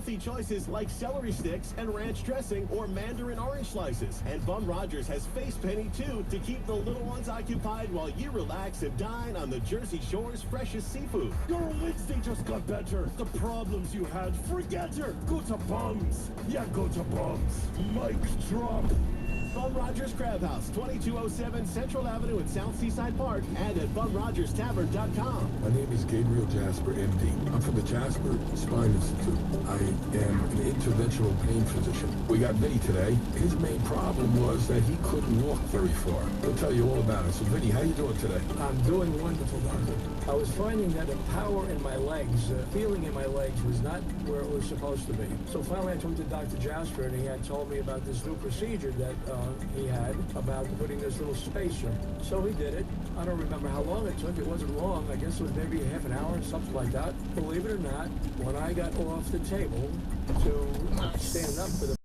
healthy choices like celery sticks and ranch dressing or mandarin orange slices. And Bum Rogers has Face Penny, too, to keep the little ones occupied while you relax and dine on the Jersey Shore's freshest seafood. Your Wednesday just got better. The problems you had, forget her. Go to Bums. Yeah, go to Bums. Mic drop. Bum Rogers Crab House, 2207 Central Avenue in South Seaside Park, and at bumrogerstavern.com. My name is Gabriel Jasper, MD. I'm from the Jasper Spine Institute. I am an interventional pain physician. We got Vinny today. His main problem was that he couldn't walk very far. He'll tell you all about it. So, Vinny, how you doing today? I'm doing wonderful, doctor. I was finding that the power in my legs, feeling in my legs was not where it was supposed to be. So finally I talked to Dr. Jasper, and he had told me about this new procedure that he had about putting this little spacer. So he did it. I don't remember how long it took. It wasn't long. I guess it was maybe half an hour, something like that. Believe it or not, when I got off the table to stand up for the